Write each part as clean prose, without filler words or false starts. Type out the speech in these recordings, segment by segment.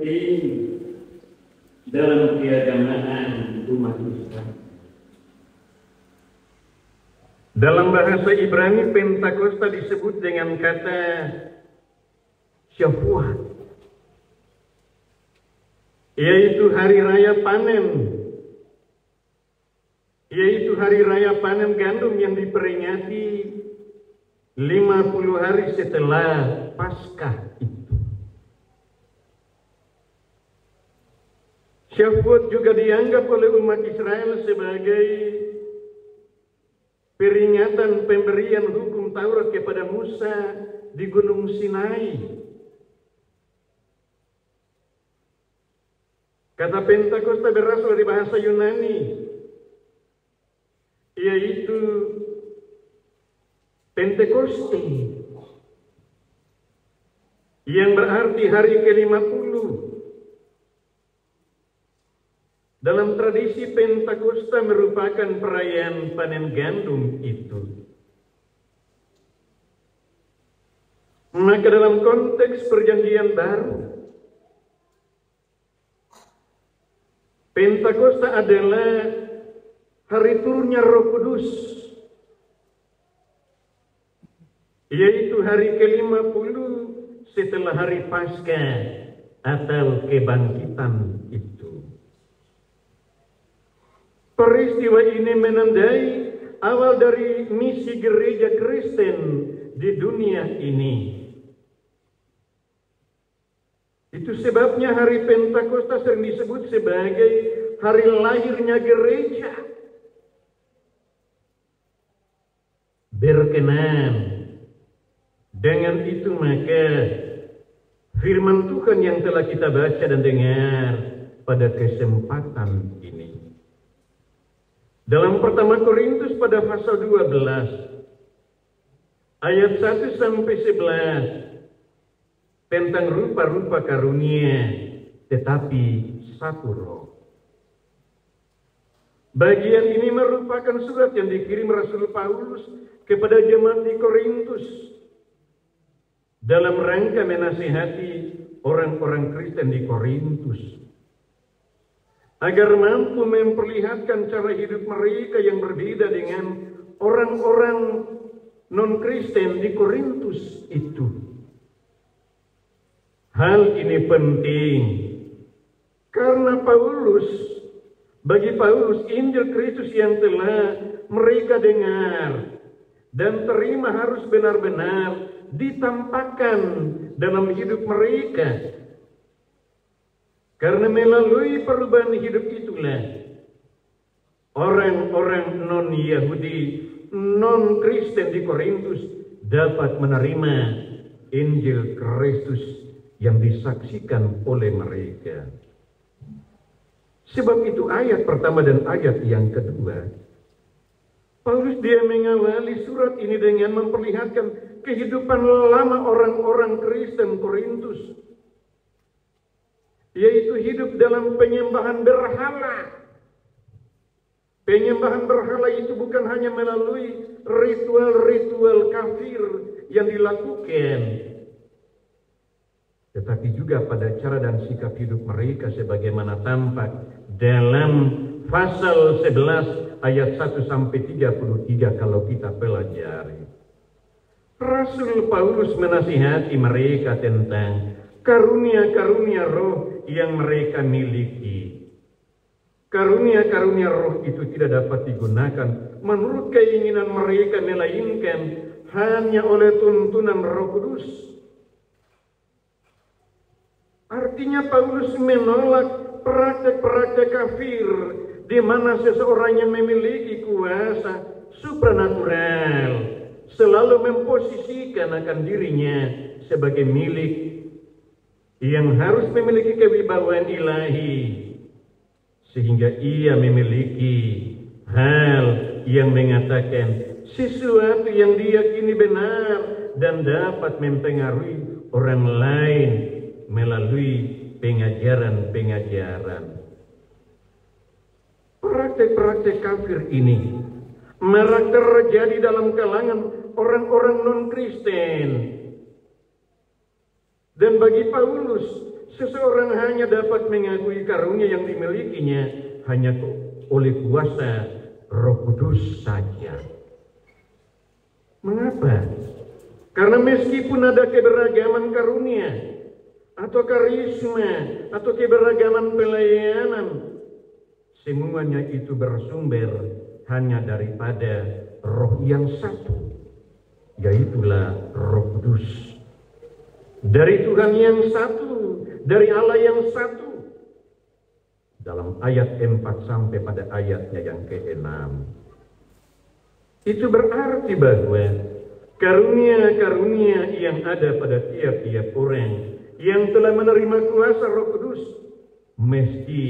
penting dalam keagamaan umat Islam. Dalam bahasa Ibrani, Pentakosta disebut dengan kata Shavuot, yaitu hari raya panen, gandum yang diperingati 50 hari setelah Paskah itu. Shavuot juga dianggap oleh umat Israel sebagai peringatan pemberian hukum Taurat kepada Musa di Gunung Sinai. Kata Pentakosta berasal dari bahasa Yunani, yaitu Pentekoste, yang berarti hari ke-50. Dalam tradisi, Pentakosta merupakan perayaan panen gandum itu. Maka dalam konteks perjanjian baru, Pentakosta adalah hari turunnya Roh Kudus, yaitu hari ke-50 setelah hari Paskah atau kebangkitan itu. Peristiwa ini menandai awal dari misi gereja Kristen di dunia ini. Itu sebabnya hari Pentakosta sering disebut sebagai hari lahirnya gereja. Berkenan dengan itu, maka firman Tuhan yang telah kita baca dan dengar pada kesempatan ini, dalam pertama Korintus pada pasal 12 ayat 1 sampai 11 tentang rupa-rupa karunia tetapi satu roh. Bagian ini merupakan surat yang dikirim Rasul Paulus kepada jemaat di Korintus dalam rangka menasihati orang-orang Kristen di Korintus agar mampu memperlihatkan cara hidup mereka yang berbeda dengan orang-orang non-Kristen di Korintus itu. Hal ini penting karena bagi Paulus, Injil Kristus yang telah mereka dengar dan terima harus benar-benar ditampakkan dalam hidup mereka. Karena melalui perubahan hidup itulah orang-orang non-Yahudi, non-Kristen di Korintus dapat menerima Injil Kristus yang disaksikan oleh mereka. Sebab itu ayat pertama dan ayat yang kedua, Paulus dia mengawali surat ini dengan memperlihatkan kehidupan lama orang-orang Kristen Korintus, yaitu hidup dalam penyembahan berhala. Penyembahan berhala itu bukan hanya melalui ritual-ritual kafir yang dilakukan, tetapi juga pada cara dan sikap hidup mereka sebagaimana tampak dalam pasal 11 ayat 1 sampai 33 kalau kita pelajari. Rasul Paulus menasihati mereka tentang karunia-karunia roh yang mereka miliki. Karunia-karunia roh itu tidak dapat digunakan menurut keinginan mereka, melainkan hanya oleh tuntunan Roh Kudus. Artinya Paulus menolak praktek-praktek kafir di mana seseorang yang memiliki kuasa supranatural selalu memposisikan akan dirinya sebagai milik yang harus memiliki kewibawaan ilahi, sehingga ia memiliki hal yang mengatakan sesuatu yang diyakini benar dan dapat mempengaruhi orang lain melalui pengajaran-pengajaran. Praktek-praktek kafir ini marak terjadi dalam kalangan orang-orang non-Kristen. Dan bagi Paulus, seseorang hanya dapat mengakui karunia yang dimilikinya hanya oleh kuasa Roh Kudus saja. Mengapa? Karena meskipun ada keberagaman karunia atau karisma atau keberagaman pelayanan, semuanya itu bersumber hanya daripada Roh yang satu, yaitulah Roh Kudus. Dari Tuhan yang satu, dari Allah yang satu. Dalam ayat 4 sampai pada ayatnya yang ke-6. Itu berarti bahwa karunia-karunia yang ada pada tiap-tiap orang yang telah menerima kuasa Roh Kudus mesti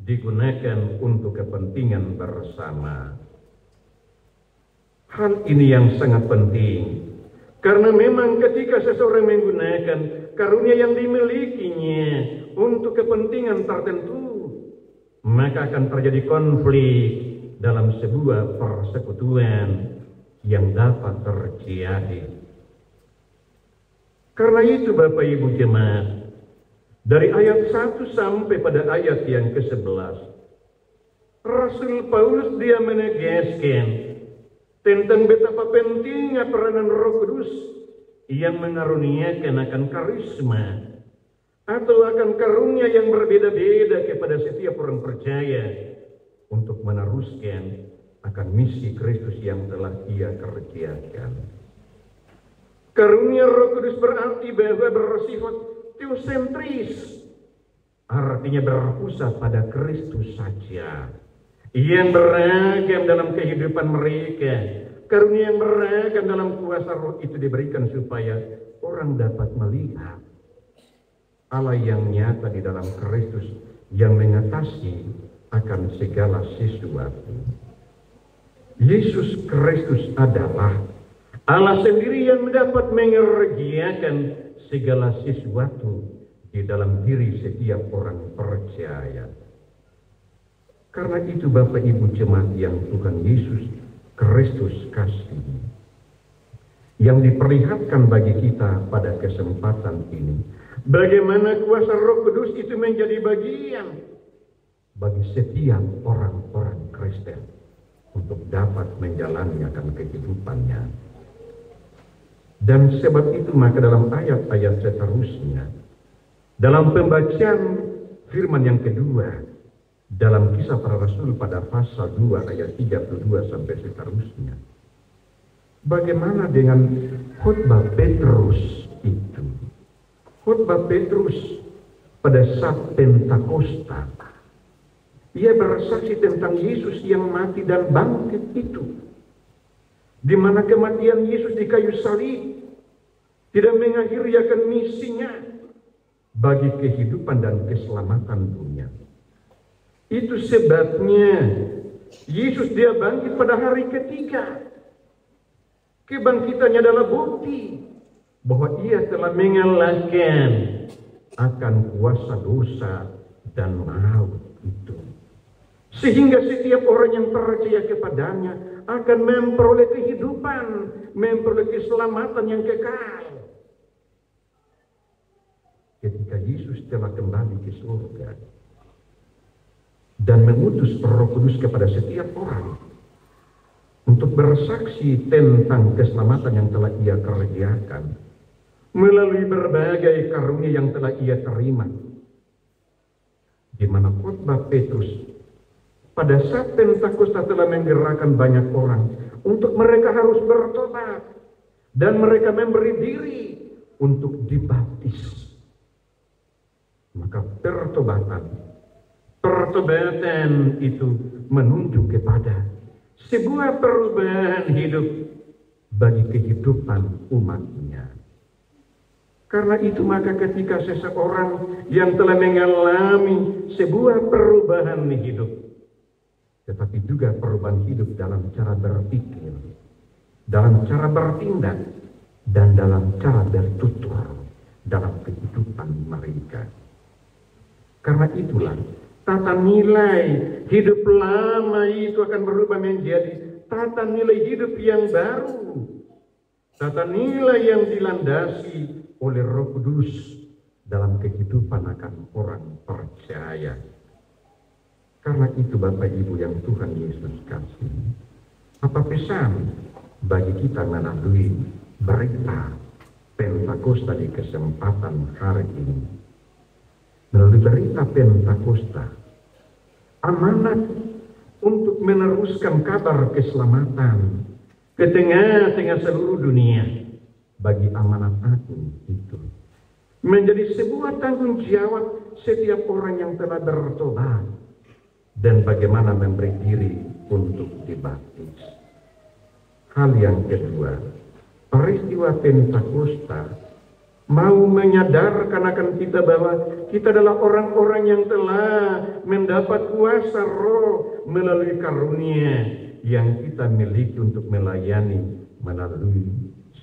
digunakan untuk kepentingan bersama. Hal ini yang sangat penting. Karena memang ketika seseorang menggunakan karunia yang dimilikinya untuk kepentingan tertentu, maka akan terjadi konflik dalam sebuah persekutuan yang dapat terjadi. Karena itu Bapak Ibu Jemaat, dari ayat 1 sampai pada ayat yang ke-11, Rasul Paulus dia menegaskan tentang betapa pentingnya peranan Roh Kudus yang mengaruniakan akan karisma atau akan karunia yang berbeda-beda kepada setiap orang percaya untuk meneruskan akan misi Kristus yang telah Ia kerjakan. Karunia Roh Kudus berarti bahwa bersifat teosentris, artinya berpusat pada Kristus saja, yang beragam dalam kehidupan mereka. Karunia yang beragam dalam kuasa Roh itu diberikan supaya orang dapat melihat Allah yang nyata di dalam Kristus yang mengatasi akan segala sesuatu. Yesus Kristus adalah Allah sendiri yang dapat mengerjakan segala sesuatu di dalam diri setiap orang percaya. Karena itu Bapak Ibu Jemaat yang Tuhan Yesus Kristus kasihi, yang diperlihatkan bagi kita pada kesempatan ini, bagaimana kuasa Roh Kudus itu menjadi bagian bagi setiap orang-orang Kristen untuk dapat menjalani akan kehidupannya. Dan sebab itu maka dalam ayat-ayat seterusnya, dalam pembacaan firman yang kedua, dalam Kisah Para Rasul pada pasal 2 ayat 32 sampai seterusnya, bagaimana dengan khotbah Petrus itu? Khotbah Petrus pada saat Pentakosta, ia bersaksi tentang Yesus yang mati dan bangkit itu, di mana kematian Yesus di kayu salib tidak mengakhiri akan misinya bagi kehidupan dan keselamatan dunia. Itu sebabnya Yesus dia bangkit pada hari ketiga. Kebangkitannya adalah bukti bahwa ia telah mengalahkan akan kuasa dosa dan maut itu. Sehingga setiap orang yang percaya kepadanya akan memperoleh kehidupan, memperoleh keselamatan yang kekal. Ketika Yesus telah kembali ke surga dan mengutus Roh Kudus kepada setiap orang untuk bersaksi tentang keselamatan yang telah ia kerjakan melalui berbagai karunia yang telah ia terima, di mana khotbah Petrus pada saat Pentakosta telah menggerakkan banyak orang untuk mereka harus bertobat dan mereka memberi diri untuk dibaptis. Maka pertobatan itu menunjuk kepada sebuah perubahan hidup bagi kehidupan umatnya. Karena itu maka ketika seseorang yang telah mengalami sebuah perubahan hidup, tetapi juga perubahan hidup dalam cara berpikir, dalam cara bertindak, dan dalam cara bertutur dalam kehidupan mereka. Karena itulah tata nilai hidup lama itu akan berubah menjadi tata nilai hidup yang baru. Tata nilai yang dilandasi oleh Roh Kudus dalam kehidupan akan orang percaya. Karena itu Bapak Ibu yang Tuhan Yesus kasih, apa pesan bagi kita melalui berita Pentakosta di kesempatan hari ini? Melalui berita Pentakosta, amanat untuk meneruskan kabar keselamatan ke tengah-tengah seluruh dunia bagi amanat agung itu menjadi sebuah tanggung jawab setiap orang yang telah bertobat dan bagaimana memberi diri untuk dibaptis. Hal yang kedua, peristiwa Pentakosta mau menyadarkan akan kita bahwa kita adalah orang-orang yang telah mendapat kuasa roh melalui karunia yang kita miliki untuk melayani melalui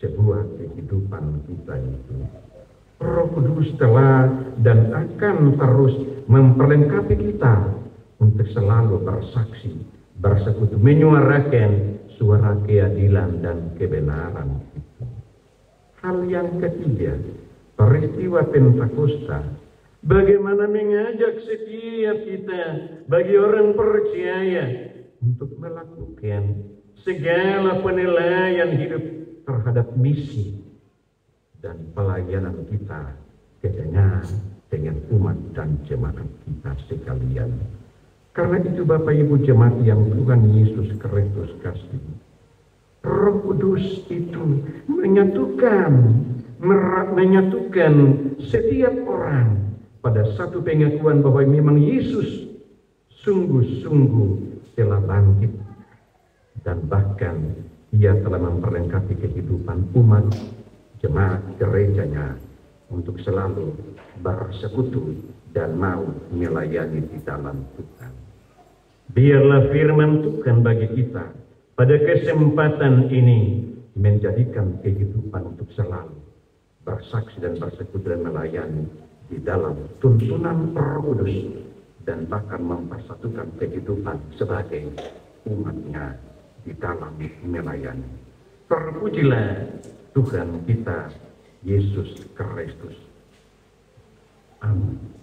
sebuah kehidupan kita itu. Roh Kudus telah dan akan terus memperlengkapi kita untuk selalu bersaksi, bersekutu, menyuarakan suara keadilan dan kebenaran itu. Hal yang ketiga, peristiwa Pentakosta bagaimana mengajak setiap kita bagi orang percaya untuk melakukan segala penilaian hidup terhadap misi dan pelayanan kita ke tengah dengan umat dan jemaat kita sekalian. Karena itu Bapak Ibu jemaat yang Tuhan Yesus Kristus kasih, Roh Kudus itu menyatukan setiap orang pada satu pengakuan bahwa memang Yesus sungguh-sungguh telah bangkit dan bahkan Ia telah memperlengkapi kehidupan umat jemaat gerejanya untuk selalu bersekutu dan mau melayani di dalam Tuhan. Biarlah firman Tuhan bagi kita pada kesempatan ini menjadikan kehidupan untuk selalu bersaksi dan bersekutu dan melayani di dalam tuntunan Roh Kudus dan bahkan mempersatukan kehidupan sebagai umatnya di dalam melayani. Terpujilah Tuhan kita Yesus Kristus. Amin.